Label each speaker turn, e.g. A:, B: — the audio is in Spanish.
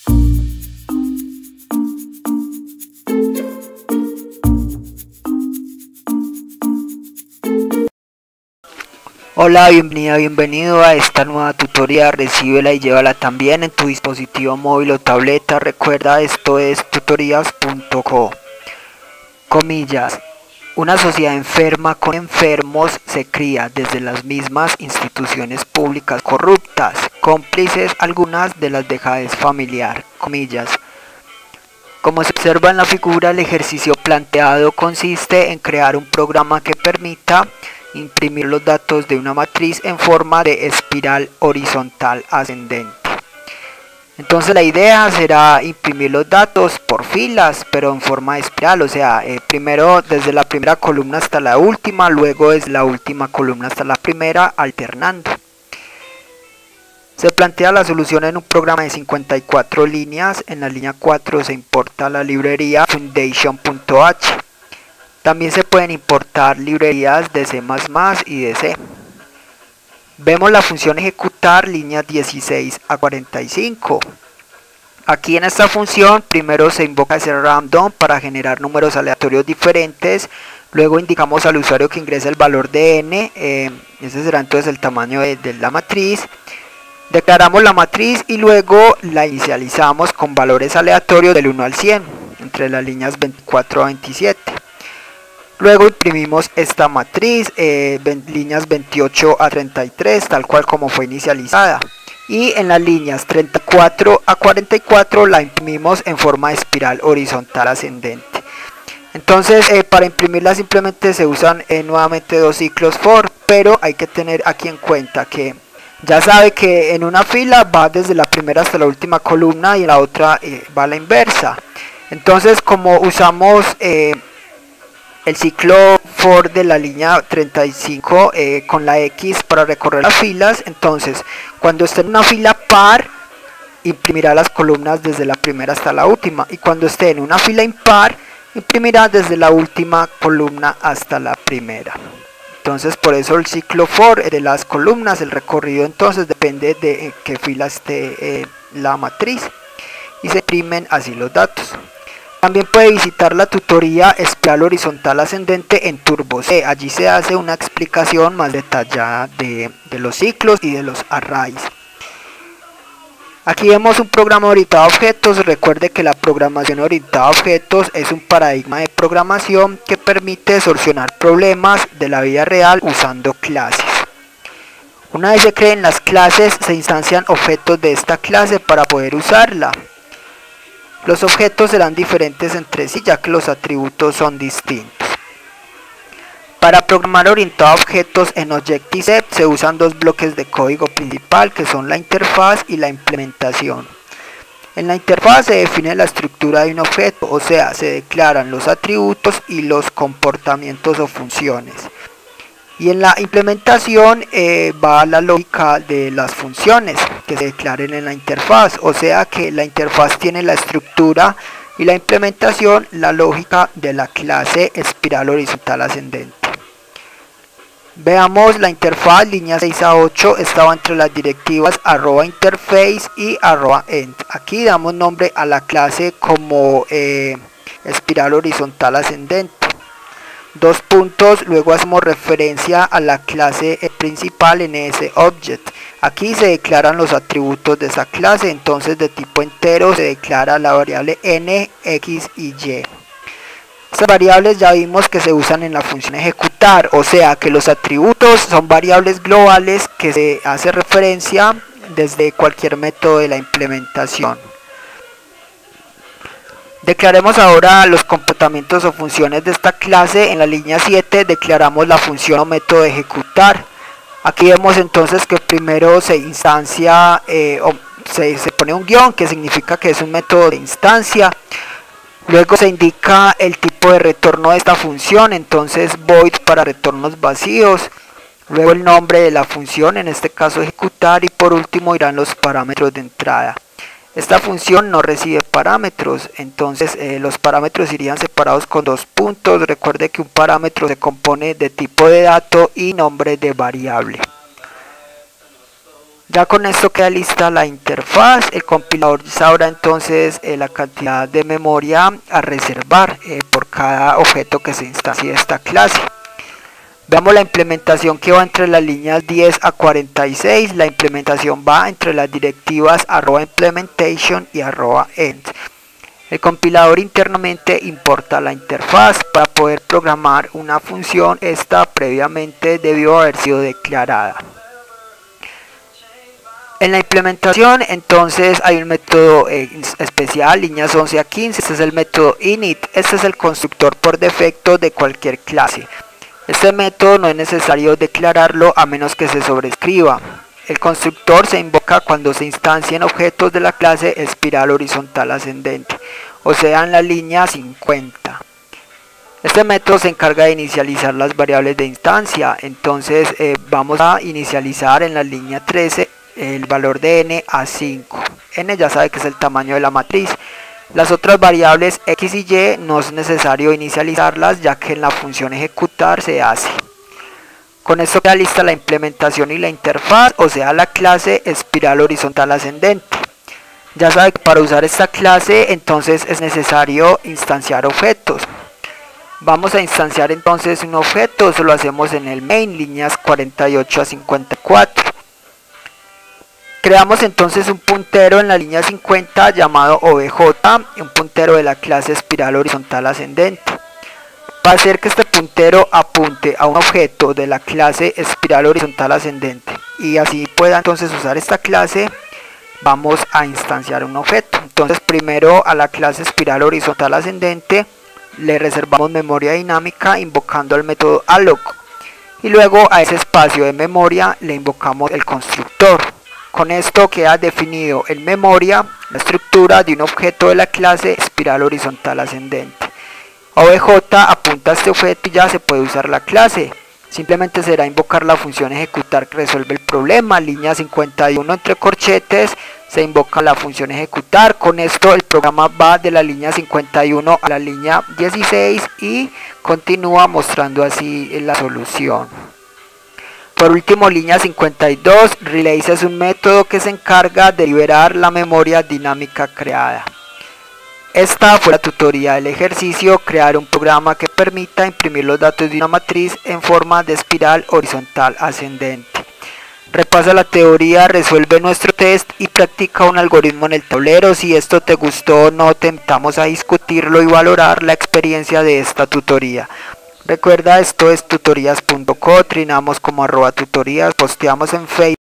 A: Hola, bienvenida, bienvenido a esta nueva tutoría. Recíbela y llévala también en tu dispositivo móvil o tableta. Recuerda, esto es tutorías.co. Comillas. Una sociedad enferma con enfermos se cría desde las mismas instituciones públicas corruptas, cómplices algunas de las dejadez familiar. Comillas. Como se observa en la figura, el ejercicio planteado consiste en crear un programa que permita imprimir los datos de una matriz en forma de espiral horizontal ascendente. Entonces la idea será imprimir los datos por filas, pero en forma de espiral, o sea, primero desde la primera columna hasta la última, luego desde la última columna hasta la primera, alternando. Se plantea la solución en un programa de 54 líneas. En la línea 4 se importa la librería foundation.h. También se pueden importar librerías de C++ y de C. Vemos la función ejecutar líneas 16 a 45. Aquí en esta función primero se invoca ese random para generar números aleatorios diferentes. Luego indicamos al usuario que ingrese el valor de n. Ese será entonces el tamaño de la matriz. Declaramos la matriz y luego la inicializamos con valores aleatorios del 1 al 100 entre las líneas 24 a 27. Luego imprimimos esta matriz, líneas 28 a 33, tal cual como fue inicializada. Y en las líneas 34 a 44 la imprimimos en forma de espiral horizontal ascendente. Entonces, para imprimirla simplemente se usan nuevamente dos ciclos for, pero hay que tener aquí en cuenta que ya sabe que en una fila va desde la primera hasta la última columna y en la otra va a la inversa. Entonces, como usamos el ciclo for de la línea 35 con la X para recorrer las filas, entonces cuando esté en una fila par imprimirá las columnas desde la primera hasta la última, y cuando esté en una fila impar imprimirá desde la última columna hasta la primera. Entonces por eso el ciclo for de las columnas, el recorrido entonces depende de en qué fila esté la matriz, y se imprimen así los datos. También puede visitar la tutoría espiral horizontal ascendente en Turbo C. Allí se hace una explicación más detallada de los ciclos y de los arrays. Aquí vemos un programa orientado a objetos. Recuerde que la programación orientada a objetos es un paradigma de programación que permite solucionar problemas de la vida real usando clases. Una vez se creen las clases, se instancian objetos de esta clase para poder usarla. Los objetos serán diferentes entre sí, ya que los atributos son distintos. Para programar orientado a objetos en Objective-C se usan dos bloques de código principal, que son la interfaz y la implementación. En la interfaz se define la estructura de un objeto, o sea, se declaran los atributos y los comportamientos o funciones. Y en la implementación va la lógica de las funciones que se declaren en la interfaz, o sea que la interfaz tiene la estructura y la implementación la lógica de la clase espiral horizontal ascendente. Veamos la interfaz, líneas 6 a 8, estaba entre las directivas @interface y @end. Aquí damos nombre a la clase como espiral horizontal ascendente. Dos puntos, luego hacemos referencia a la clase principal en ese object. Aquí se declaran los atributos de esa clase, entonces de tipo entero se declara la variable n, x y y. Estas variables ya vimos que se usan en la función ejecutar, o sea que los atributos son variables globales que se hace referencia desde cualquier método de la implementación. Declaremos ahora los comportamientos o funciones de esta clase. En la línea 7 declaramos la función o método de ejecutar. Aquí vemos entonces que primero se instancia se pone un guión, que significa que es un método de instancia. Luego se indica el tipo de retorno de esta función, entonces void para retornos vacíos. Luego el nombre de la función, en este caso ejecutar, y por último irán los parámetros de entrada. Esta función no recibe parámetros, entonces los parámetros irían separados con dos puntos. Recuerde que un parámetro se compone de tipo de dato y nombre de variable. Ya con esto queda lista la interfaz. El compilador sabrá entonces la cantidad de memoria a reservar por cada objeto que se instancie de esta clase. Veamos la implementación que va entre las líneas 10 a 46. La implementación va entre las directivas @implementation y @end. El compilador internamente importa la interfaz. Para poder programar una función, esta previamente debió haber sido declarada. En la implementación entonces hay un método especial, líneas 11 a 15, este es el método init, este es el constructor por defecto de cualquier clase. Este método no es necesario declararlo a menos que se sobrescriba. El constructor se invoca cuando se instancien objetos de la clase espiral horizontal ascendente, o sea en la línea 50. Este método se encarga de inicializar las variables de instancia, entonces vamos a inicializar en la línea 13 el valor de n a 5. N ya sabe que es el tamaño de la matriz. Las otras variables x y y no es necesario inicializarlas, ya que en la función ejecutar se hace. Con esto queda lista la implementación y la interfaz, o sea la clase espiral horizontal ascendente. Ya sabe que para usar esta clase entonces es necesario instanciar objetos. Vamos a instanciar entonces un objeto, eso lo hacemos en el main, líneas 48 a 54. Creamos entonces un puntero en la línea 50 llamado obj, un puntero de la clase espiral horizontal ascendente. Para hacer que este puntero apunte a un objeto de la clase espiral horizontal ascendente y así pueda entonces usar esta clase, vamos a instanciar un objeto. Entonces primero a la clase espiral horizontal ascendente le reservamos memoria dinámica invocando el método alloc y luego a ese espacio de memoria le invocamos el constructor. Con esto queda definido en memoria la estructura de un objeto de la clase espiral horizontal ascendente. OBJ apunta a este objeto y ya se puede usar la clase. Simplemente será invocar la función ejecutar que resuelve el problema. Línea 51 entre corchetes se invoca la función ejecutar. Con esto el programa va de la línea 51 a la línea 16 y continúa mostrando así la solución. Por último, línea 52, release es un método que se encarga de liberar la memoria dinámica creada. Esta fue la tutoría del ejercicio, crear un programa que permita imprimir los datos de una matriz en forma de espiral horizontal ascendente. Repasa la teoría, resuelve nuestro test y practica un algoritmo en el tablero. Si esto te gustó o no, te invitamos a discutirlo y valorar la experiencia de esta tutoría. Recuerda, esto es tutorías.co, trinamos como @tutorías, posteamos en Facebook.